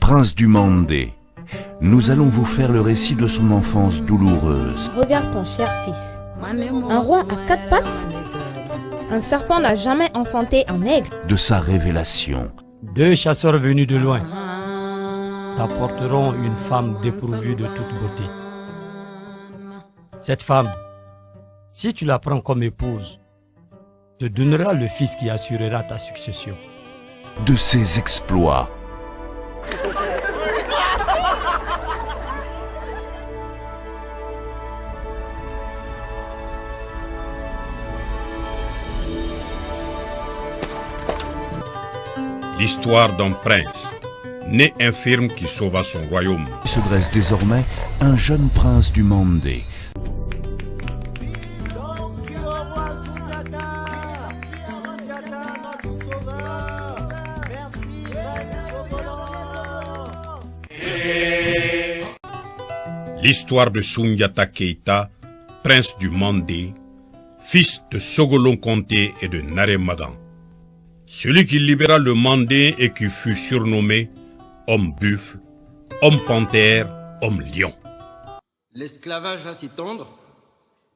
Prince du Mandé, nous allons vous faire le récit de son enfance douloureuse. Regarde ton cher fils. Un roi à 4 pattes? Un serpent n'a jamais enfanté un aigle. De sa révélation. 2 chasseurs venus de loin t'apporteront une femme dépourvue de toute beauté. Cette femme, si tu la prends comme épouse, te donnera le fils qui assurera ta succession. De ses exploits. L'histoire d'un prince, né infirme qui sauva son royaume. Il se dresse désormais un jeune prince du Mandé. L'histoire de Soundiata Keita, prince du Mandé, fils de Sogolon Conté et de Naremadan. Celui qui libéra le Mandé et qui fut surnommé homme buffle, homme panthère, homme lion. L'esclavage va s'étendre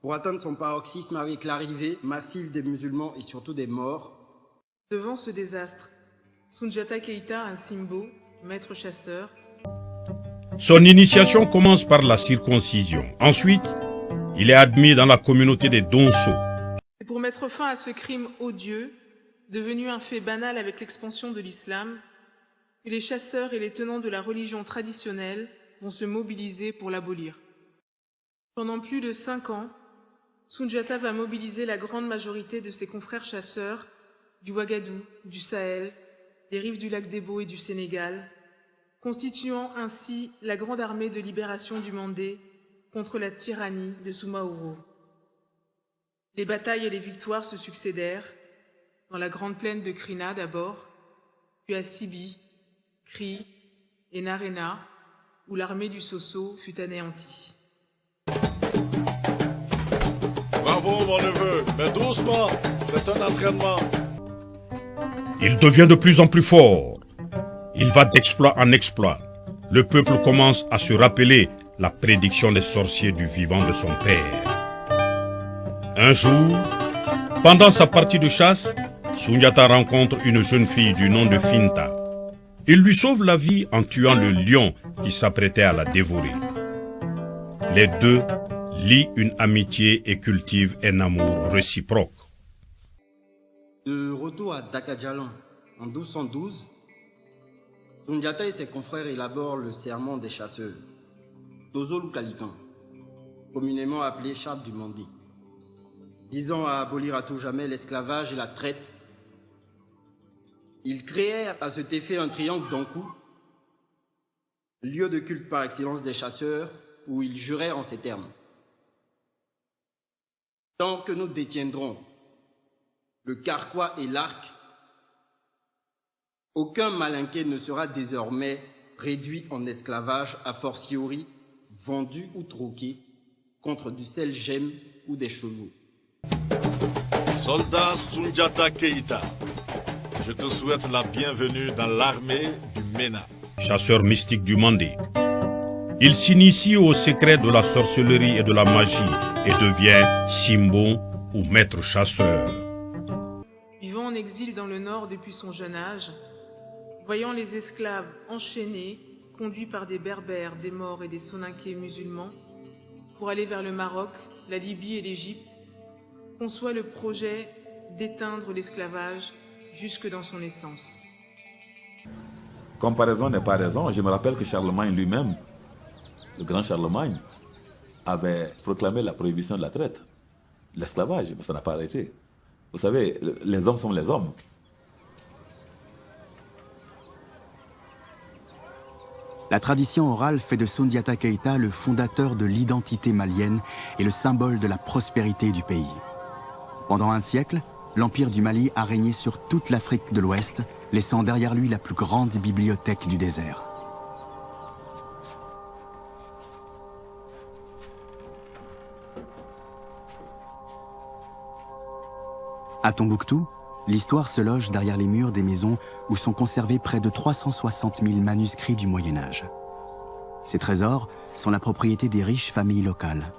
pour atteindre son paroxysme avec l'arrivée massive des musulmans et surtout des morts. Devant ce désastre, Soundiata Keita, un Simbo, maître chasseur. Son initiation commence par la circoncision. Ensuite, il est admis dans la communauté des Donso. Et pour mettre fin à ce crime odieux, devenu un fait banal avec l'expansion de l'islam, que les chasseurs et les tenants de la religion traditionnelle vont se mobiliser pour l'abolir. Pendant plus de 5 ans, Soundiata va mobiliser la grande majorité de ses confrères chasseurs du Ouagadou, du Sahel, des rives du lac Debo et du Sénégal, constituant ainsi la grande armée de libération du Mandé contre la tyrannie de Soumaoro. Les batailles et les victoires se succédèrent, dans la grande plaine de Krina d'abord, puis à Sibi, Kri et Narena, où l'armée du Soso fut anéantie. Bravo mon neveu, mais doucement, c'est un entraînement. Il devient de plus en plus fort. Il va d'exploit en exploit. Le peuple commence à se rappeler la prédiction des sorciers du vivant de son père. Un jour, pendant sa partie de chasse, Soundiata rencontre une jeune fille du nom de Finta. Il lui sauve la vie en tuant le lion qui s'apprêtait à la dévorer. Les deux lient une amitié et cultivent un amour réciproque. De retour à Dakadjalan en 1212, Soundiata et ses confrères élaborent le serment des chasseurs, Tozolu Kalikan, communément appelé charte du Mandé, visant à abolir à tout jamais l'esclavage et la traite. Ils créèrent à cet effet un triangle d'Ankou, lieu de culte par excellence des chasseurs, où ils jurèrent en ces termes. Tant que nous détiendrons le carquois et l'arc, aucun malinqué ne sera désormais réduit en esclavage, a fortiori vendu ou troqué contre du sel gemme ou des chevaux. Soldat Soundiata Keita, je te souhaite la bienvenue dans l'armée du MENA. Chasseur mystique du Mandé. Il s'initie au secret de la sorcellerie et de la magie et devient Simbo ou maître chasseur. Vivant en exil dans le nord depuis son jeune âge, voyant les esclaves enchaînés, conduits par des berbères, des Maures et des Soninké musulmans, pour aller vers le Maroc, la Libye et l'Égypte, conçoit le projet d'éteindre l'esclavage jusque dans son essence. Comparaison n'est pas raison. Je me rappelle que Charlemagne lui-même, le grand Charlemagne, avait proclamé la prohibition de la traite, l'esclavage, mais ça n'a pas arrêté. Vous savez, les hommes sont les hommes. La tradition orale fait de Soundiata Keita le fondateur de l'identité malienne et le symbole de la prospérité du pays. Pendant un siècle, l'Empire du Mali a régné sur toute l'Afrique de l'Ouest, laissant derrière lui la plus grande bibliothèque du désert. À Tombouctou, l'histoire se loge derrière les murs des maisons où sont conservés près de 360 000 manuscrits du Moyen-Âge. Ces trésors sont la propriété des riches familles locales.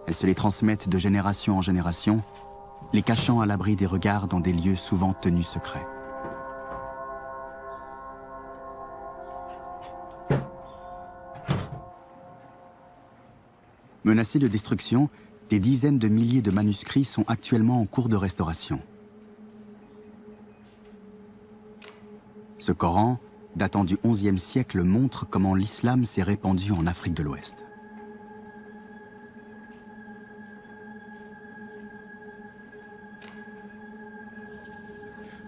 Elles se les transmettent de génération en génération, les cachant à l'abri des regards dans des lieux souvent tenus secrets. Menacés de destruction, des dizaines de milliers de manuscrits sont actuellement en cours de restauration. Ce Coran, datant du XIe siècle, montre comment l'islam s'est répandu en Afrique de l'Ouest.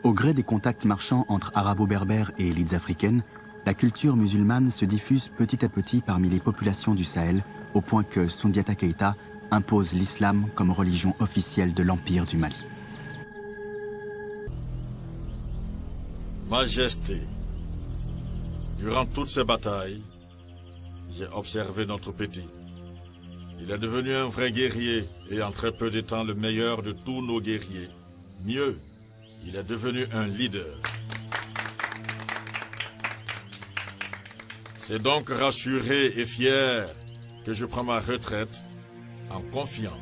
Au gré des contacts marchands entre arabo-berbères et élites africaines, la culture musulmane se diffuse petit à petit parmi les populations du Sahel, au point que Soundiata Keïta impose l'islam comme religion officielle de l'Empire du Mali. Majesté, durant toutes ces batailles, j'ai observé notre petit. Il est devenu un vrai guerrier et en très peu de temps le meilleur de tous nos guerriers. Mieux, il est devenu un leader. C'est donc rassuré et fier que je prends ma retraite en confiant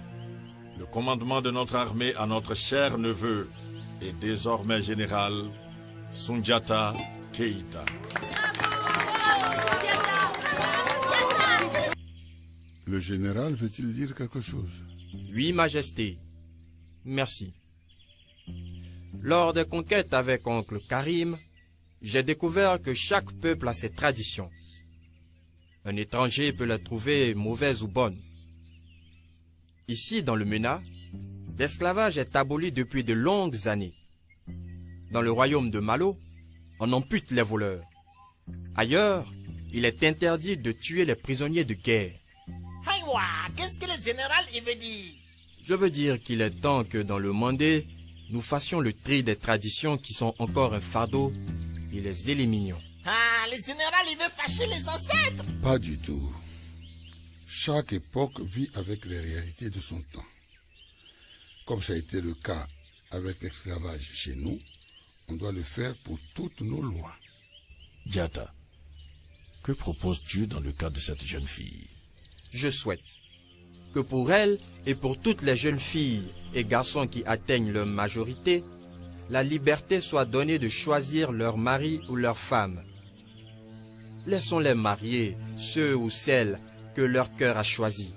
le commandement de notre armée à notre cher neveu et désormais général Soundiata Keïta. Le général veut-il dire quelque chose? Oui, Majesté. Merci. Lors des conquêtes avec oncle Karim, j'ai découvert que chaque peuple a ses traditions. Un étranger peut les trouver mauvaises ou bonnes. Ici, dans le MENA, l'esclavage est aboli depuis de longues années. Dans le royaume de Malo, on ampute les voleurs. Ailleurs, il est interdit de tuer les prisonniers de guerre. Haïwa, qu'est-ce que le général il veut dire? Je veux dire qu'il est temps que dans le Mandé, nous fassions le tri des traditions qui sont encore un fardeau et les éliminions. Ah, le général il veut fâcher les ancêtres? Pas du tout. Chaque époque vit avec les réalités de son temps. Comme ça a été le cas avec l'esclavage chez nous, on doit le faire pour toutes nos lois. Diata, que proposes-tu dans le cas de cette jeune fille? Je souhaite que pour elle et pour toutes les jeunes filles et garçons qui atteignent leur majorité, la liberté soit donnée de choisir leur mari ou leur femme. Laissons-les marier ceux ou celles que leur cœur a choisi.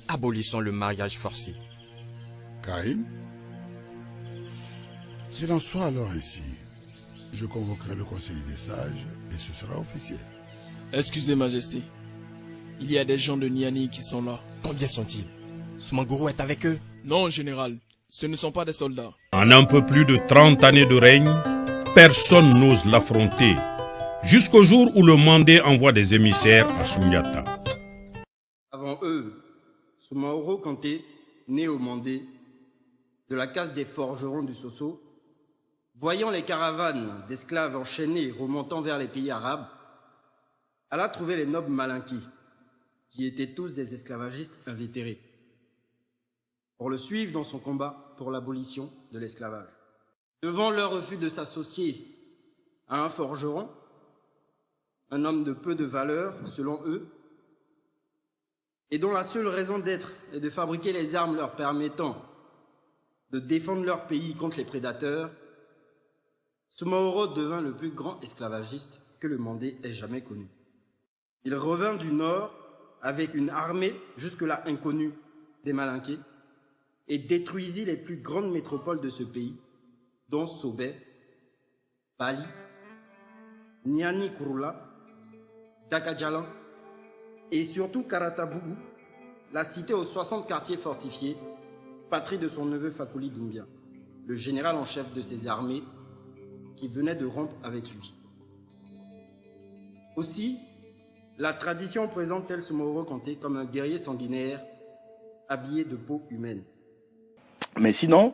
Abolissons le mariage forcé. Karim, s'il en soit alors ainsi, je convoquerai le conseil des sages et ce sera officiel. Excusez, Majesté. Il y a des gens de Niani qui sont là. Combien sont-ils? Soumangourou est avec eux? Non, général. Ce ne sont pas des soldats. En un peu plus de 30 années de règne, personne n'ose l'affronter, jusqu'au jour où le Mandé envoie des émissaires à Soundiata. Avant eux, Soumaoro Kanté, né au Mandé, de la case des forgerons du Soso, voyant les caravanes d'esclaves enchaînés remontant vers les pays arabes, alla trouver les nobles malinquis, qui étaient tous des esclavagistes invétérés, pour le suivre dans son combat pour l'abolition de l'esclavage. Devant leur refus de s'associer à un forgeron, un homme de peu de valeur selon eux, et dont la seule raison d'être est de fabriquer les armes leur permettant de défendre leur pays contre les prédateurs, Soumaoro devint le plus grand esclavagiste que le Mandé ait jamais connu. Il revint du nord avec une armée jusque-là inconnue des Malinqués et détruisit les plus grandes métropoles de ce pays, dont Sobé, Bali, Niani Kurula, Dakadjalan et surtout Karatabougou, la cité aux 60 quartiers fortifiés, patrie de son neveu Fakouli Doumbia, le général en chef de ses armées qui venait de rompre avec lui. Aussi, la tradition présente Tel Soumaoro Kanté comme un guerrier sanguinaire habillé de peau humaine. Mais sinon,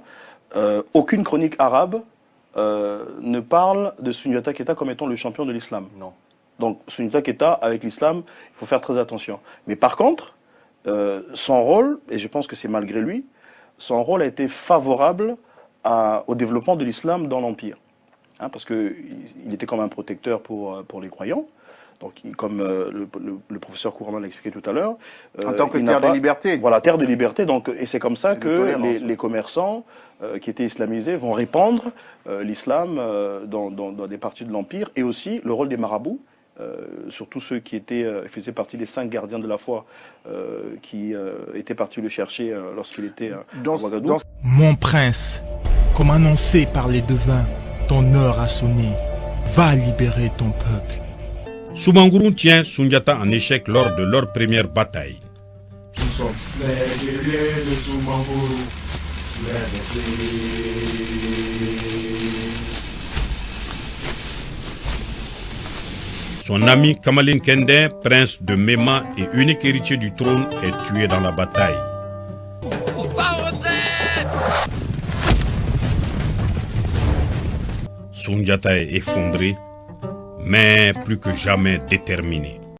aucune chronique arabe ne parle de Soundiata Keïta comme étant le champion de l'islam. Non. Donc Soundiata Keïta, avec l'islam, il faut faire très attention. Mais par contre, son rôle, et je pense que c'est malgré lui, son rôle a été favorable au développement de l'islam dans l'Empire. Hein, parce qu'il était comme un protecteur pour les croyants. Donc, comme le professeur Kourama l'a expliqué tout à l'heure. En tant que terre de liberté. Voilà, terre de liberté. Donc, et c'est comme ça que les commerçants qui étaient islamisés vont répandre l'islam dans des parties de l'Empire, et aussi le rôle des marabouts, surtout ceux qui faisaient partie des 5 gardiens de la foi qui étaient partis le chercher lorsqu'il était à Ouagadougou. Mon prince, comme annoncé par les devins, ton heure a sonné. Va libérer ton peuple. Soumangourou tient Soundiata en échec lors de leur première bataille. Nous sommes les guerriers de Soumangourou, les blessés. Son ami Kamalin Kende, prince de Mema et unique héritier du trône, est tué dans la bataille. Soundiata est effondré, mais plus que jamais déterminé.